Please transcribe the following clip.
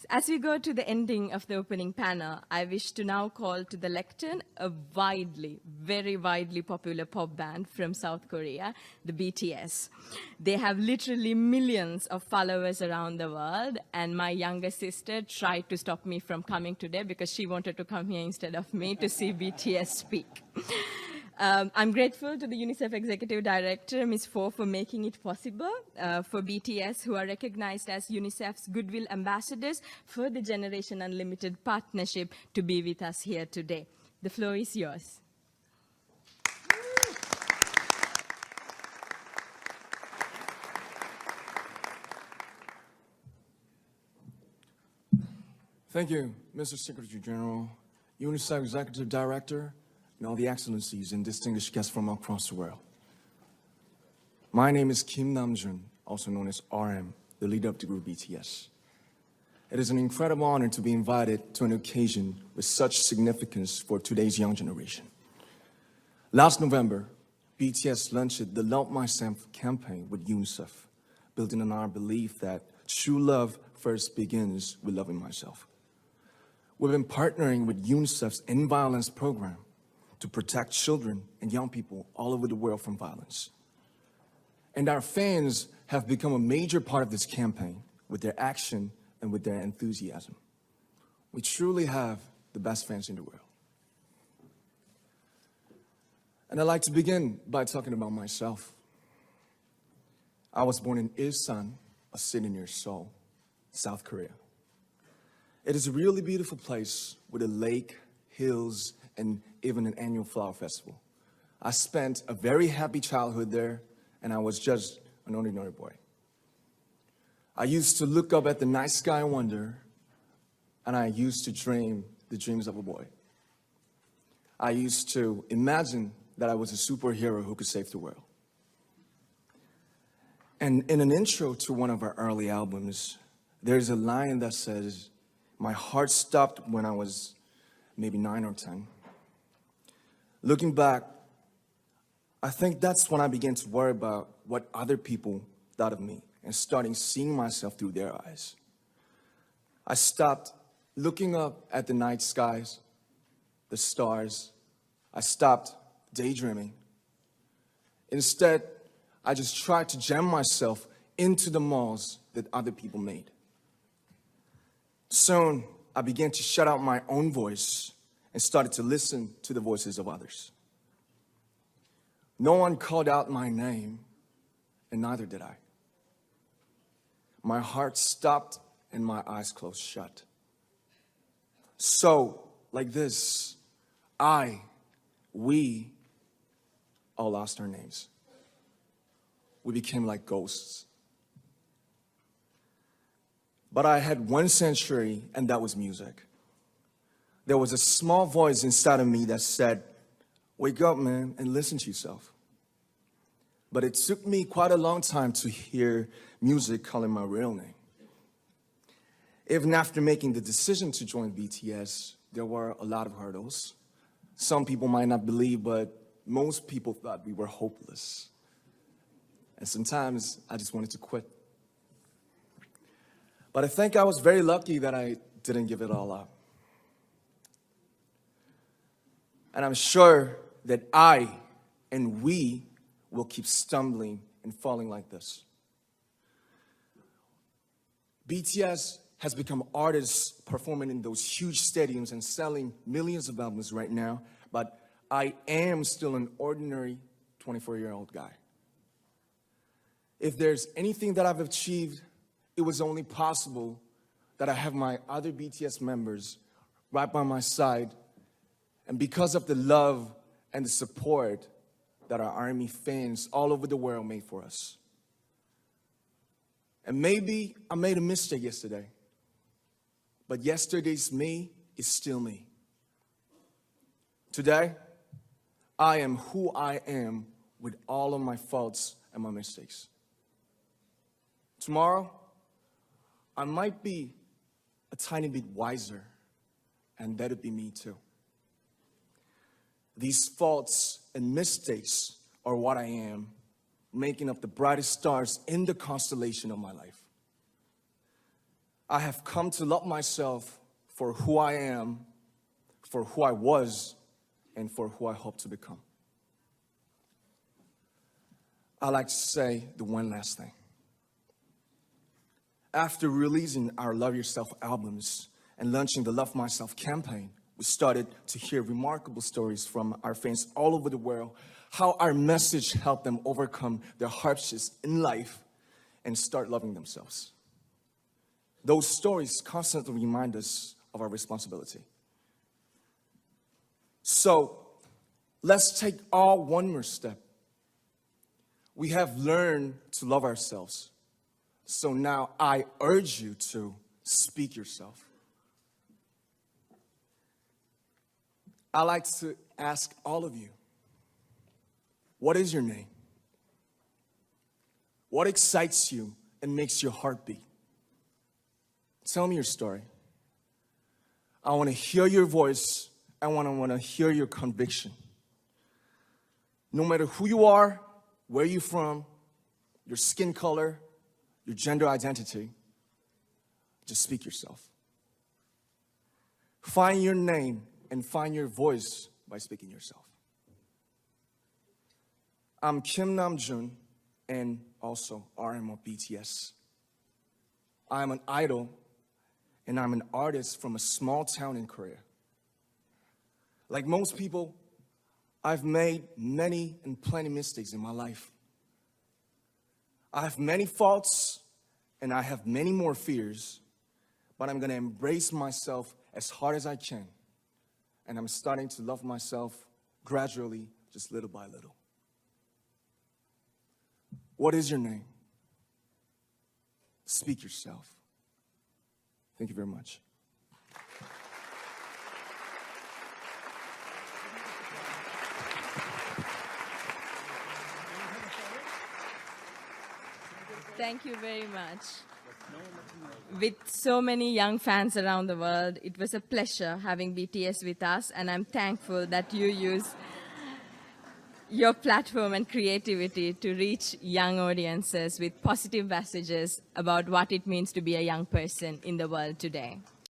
As we go to the ending of the opening panel, I wish to now call to the lectern a very widely popular pop band from South Korea, the BTS. They have literally millions of followers around the world, and my younger sister tried to stop me from coming today because she wanted to come here instead of me to see BTS speak. I'm grateful to the UNICEF Executive Director, Ms. Fo, for making it possible for BTS, who are recognized as UNICEF's Goodwill Ambassadors for the Generation Unlimited partnership, to be with us here today. The floor is yours. Thank you, Mr. Secretary General, UNICEF Executive Director, and all the excellencies and distinguished guests from across the world. My name is Kim Namjoon, also known as RM, the leader of the group BTS. It is an incredible honor to be invited to an occasion with such significance for today's young generation. Last November, BTS launched the Love Myself campaign with UNICEF, building on our belief that true love first begins with loving myself. We've been partnering with UNICEF's End Violence program to protect children and young people all over the world from violence. And our fans have become a major part of this campaign with their action and with their enthusiasm. We truly have the best fans in the world. And I'd like to begin by talking about myself. I was born in Ilsan, a city near Seoul, South Korea. It is a really beautiful place with a lake, hills, and even an annual flower festival. I spent a very happy childhood there, and I was just an ordinary boy. I used to look up at the night sky and wonder, and I used to dream the dreams of a boy. I used to imagine that I was a superhero who could save the world. And in an intro to one of our early albums, there's a line that says, "My heart stopped when I was maybe 9 or 10. Looking back, I think that's when I began to worry about what other people thought of me and starting seeing myself through their eyes. I stopped looking up at the night skies, the stars. I stopped daydreaming. Instead, I just tried to jam myself into the malls that other people made. Soon, I began to shut out my own voice and started to listen to the voices of others. No one called out my name, and neither did I. My heart stopped and my eyes closed shut. So, like this, we all lost our names. We became like ghosts. But I had one sanctuary, and that was music. There was a small voice inside of me that said, "Wake up, man, and listen to yourself." But it took me quite a long time to hear music calling my real name. Even after making the decision to join BTS, there were a lot of hurdles. Some people might not believe, but most people thought we were hopeless. And sometimes I just wanted to quit. But I think I was very lucky that I didn't give it all up. And I'm sure that I and we will keep stumbling and falling like this. BTS has become artists performing in those huge stadiums and selling millions of albums right now, but I am still an ordinary 24-year-old guy. If there's anything that I've achieved, it was only possible that I have my other BTS members right by my side, and because of the love and the support that our ARMY fans all over the world made for us. And maybe I made a mistake yesterday, but yesterday's me is still me. Today, I am who I am with all of my faults and my mistakes. Tomorrow, I might be a tiny bit wiser, and that'll be me too. These faults and mistakes are what I am, making up the brightest stars in the constellation of my life. I have come to love myself for who I am, for who I was, and for who I hope to become. I'd like to say the one last thing. After releasing our Love Yourself albums and launching the Love Myself campaign, we started to hear remarkable stories from our fans all over the world, how our message helped them overcome their hardships in life and start loving themselves. Those stories constantly remind us of our responsibility. So let's take all one more step. We have learned to love ourselves. So now I urge you to speak yourself. I'd like to ask all of you, what is your name? What excites you and makes your heart beat? Tell me your story. I want to hear your voice. I want to hear your conviction. No matter who you are, where you're from, your skin color, your gender identity, just speak yourself. Find your name and find your voice by speaking yourself. I'm Kim Namjoon and also RM of BTS. I'm an idol and I'm an artist from a small town in Korea. Like most people, I've made many and plenty mistakes in my life. I have many faults and I have many more fears, but I'm gonna embrace myself as hard as I can. And I'm starting to love myself gradually, just little by little. What is your name? Speak yourself. Thank you very much. Thank you very much. With so many young fans around the world, it was a pleasure having BTS with us, and I'm thankful that you use your platform and creativity to reach young audiences with positive messages about what it means to be a young person in the world today.